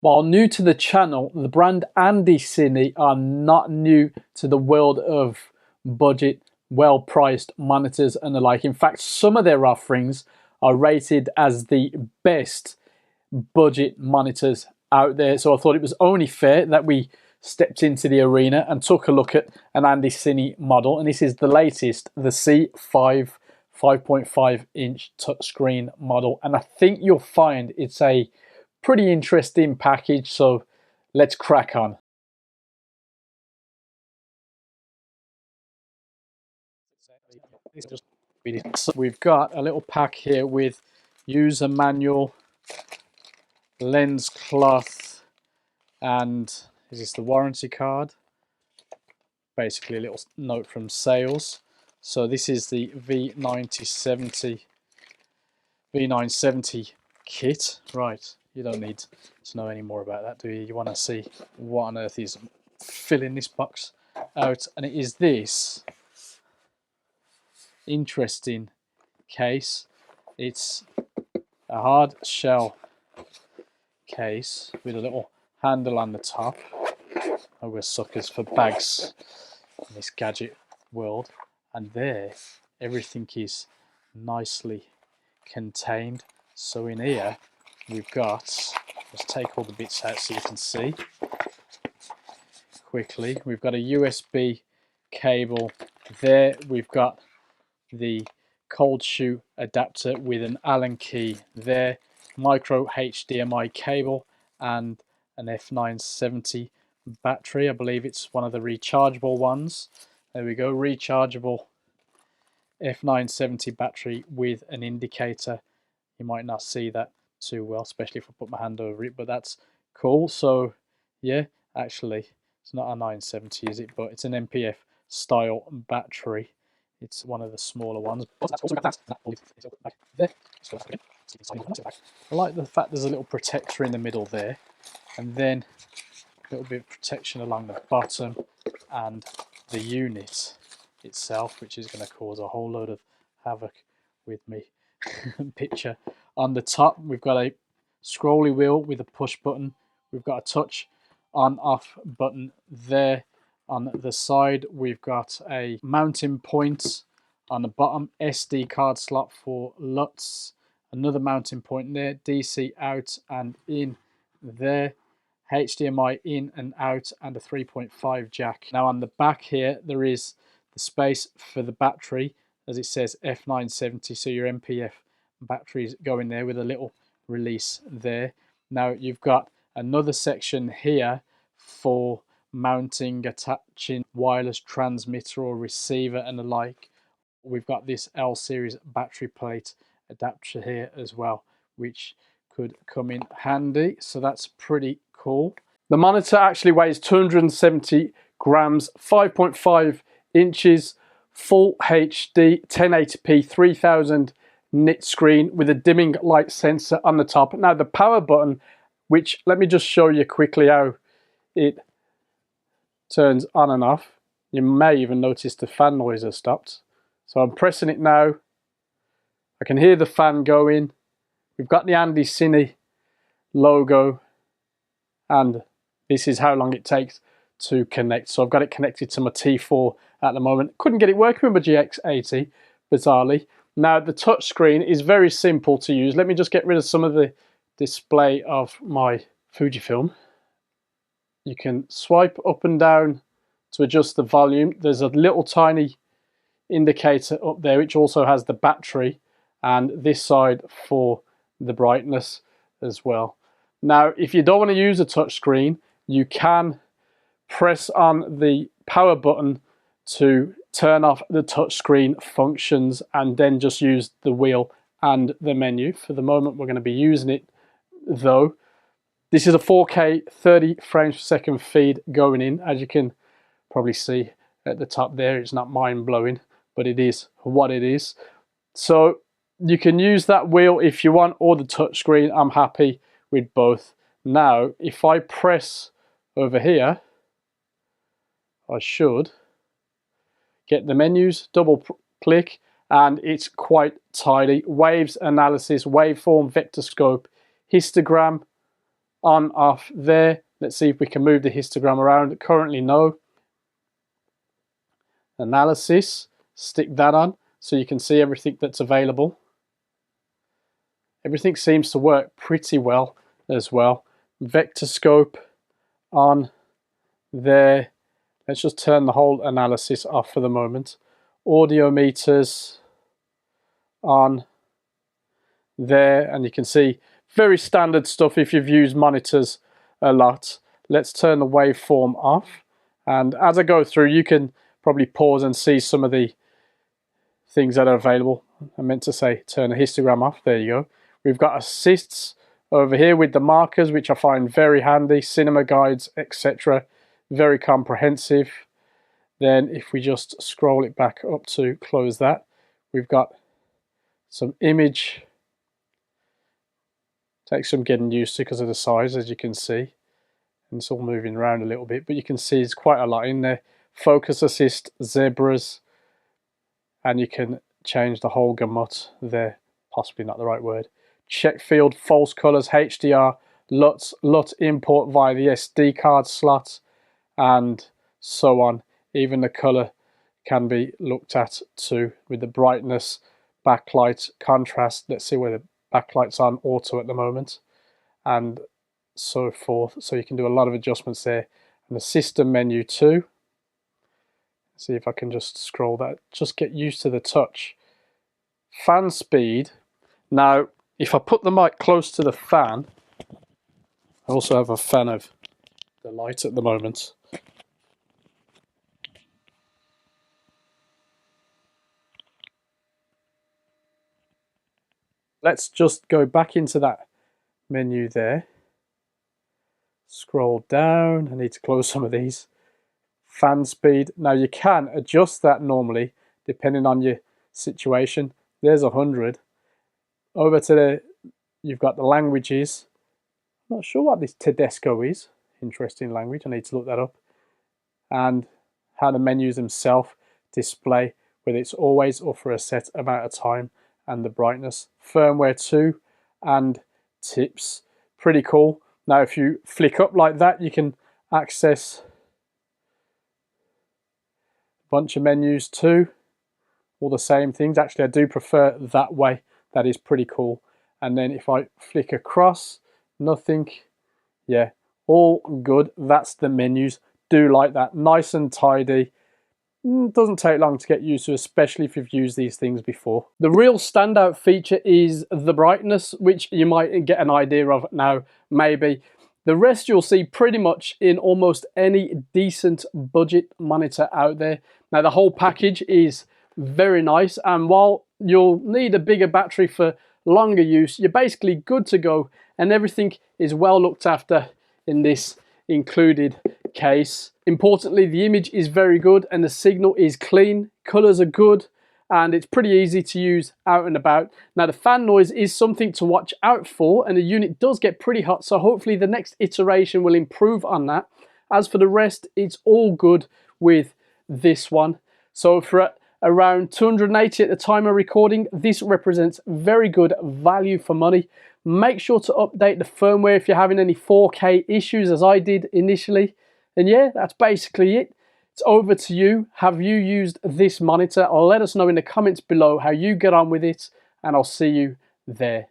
While new to the channel, the brand Andycine are not new to the world of budget, well-priced monitors and the like. In fact, some of their offerings are rated as the best budget monitors out there. So I thought it was only fair that we stepped into the arena and took a look at an Andycine model. And this is the latest, the C5 5.5 inch touchscreen model. And I think you'll find it's a pretty interesting package, so let's crack on. So we've got a little pack here with user manual, lens cloth, and is this the warranty card? Basically a little note from sales. So this is the V970 kit. Right, you don't need to know any more about that, do you? You want to see what on earth is filling this box out, and it is this interesting case. It's a hard shell case with a little handle on the top. Oh, we're suckers for bags in this gadget world. And there, everything is nicely contained. So in here, we've got, let's take all the bits out so you can see quickly. We've got a USB cable there. We've got the cold shoe adapter with an Allen key there, micro HDMI cable, and an F970 battery. I believe it's one of the rechargeable ones. There we go, rechargeable F970 battery with an indicator. You might not see that too well, especially if I put my hand over it, but that's cool. So yeah, actually it's not a 970, is it? But it's an MPF style battery. It's one of the smaller ones. I like the fact there's a little protector in the middle there, and then a little bit of protection along the bottom, and the unit itself, which is going to cause a whole load of havoc with me picture. On the top, we've got a scrolly wheel with a push button. We've got a touch on off button there. On the side, we've got a mounting point on the bottom, SD card slot for LUTs, another mounting point there, DC out and in there, HDMI in and out, and a 3.5 jack. Now on the back here, there is the space for the battery, as it says F970, so your MPF batteries go in there with a little release there. Now you've got another section here for mounting, attaching wireless transmitter or receiver and the like. We've got this L series battery plate adapter here as well, which could come in handy, so that's pretty cool. The monitor actually weighs 270 grams, 5.5 inches, full HD 1080p 3000 nit screen with a dimming light sensor on the top. Now the power button, which let me just show you quickly how it turns on and off. You may even notice the fan noise has stopped. So I'm pressing it now. I can hear the fan going. We've got the Andycine logo, and this is how long it takes to connect. So I've got it connected to my T4 at the moment. Couldn't get it working with my GX80, bizarrely. Now the touch screen is very simple to use. Let me just get rid of some of the display of my Fujifilm. You can swipe up and down to adjust the volume. There's a little tiny indicator up there which also has the battery, and this side for the brightness as well. Now if you don't want to use a touch screen, you can press on the power button to turn off the touch screen functions and then just use the wheel and the menu. For the moment we're going to be using it though. This is a 4K 30 frames per second feed going in, as you can probably see at the top there. It's not mind-blowing, but it is what it is. So you can use that wheel if you want, or the touchscreen. I'm happy with both. Now, if I press over here, I should get the menus, double click, and it's quite tidy. Waves analysis, waveform, vector scope, histogram, on, off there. Let's see if we can move the histogram around. Currently no. Analysis, stick that on so you can see everything that's available. Everything seems to work pretty well as well. Vector scope on there. Let's just turn the whole analysis off for the moment. Audio meters on there, and you can see very standard stuff if you've used monitors a lot. Let's turn the waveform off, and as I go through you can probably pause and see some of the things that are available. I meant to say turn the histogram off. There you go. We've got assists over here with the markers, which I find very handy, cinema guides, etc. Very comprehensive. Then if we just scroll it back up to close that, we've got some image. Takes some getting used to because of the size, as you can see, and it's all moving around a little bit, but you can see there's quite a lot in there. Focus assist, zebras, and you can change the whole gamut there, possibly not the right word. Check field, false colors, HDR, LUT import via the SD card slot, and so on. Even the color can be looked at too, with the brightness, backlight, contrast. Let's see where the backlight's on auto at the moment, and so forth. So you can do a lot of adjustments there. And the system menu too. See if I can just scroll that, just get used to the touch. Fan speed. Now if I put the mic close to the fan, I also have a fan of the light at the moment. Let's just go back into that menu there. Scroll down. I need to close some of these. Fan speed. Now you can adjust that normally depending on your situation. There's 100. Over to the, you've got the languages. I'm not sure what this Tedesco is. Interesting language. I need to look that up. And how the menus themselves display, whether it's always or for a set amount of time, and the brightness. Firmware 2 and tips. Pretty cool. Now if you flick up like that, you can access a bunch of menus too. All the same things. Actually I do prefer that way. That is pretty cool. And then if I flick across, nothing. Yeah, all good. That's the menus. Do like that. Nice and tidy. Doesn't take long to get used to, especially if you've used these things before. The real standout feature is the brightness, which you might get an idea of now, maybe. The rest you'll see pretty much in almost any decent budget monitor out there. Now the whole package is very nice, and while you'll need a bigger battery for longer use, you're basically good to go, and everything is well looked after in this included case. Importantly, the image is very good and the signal is clean, colors are good, and it's pretty easy to use out and about. Now the fan noise is something to watch out for, and the unit does get pretty hot, so hopefully the next iteration will improve on that. As for the rest, it's all good with this one. So for around 280 at the time of recording, this represents very good value for money. Make sure to update the firmware if you're having any 4K issues, as I did initially. And yeah, that's basically it. It's over to you. Have you used this monitor? Or let us know in the comments below how you get on with it, and I'll see you there.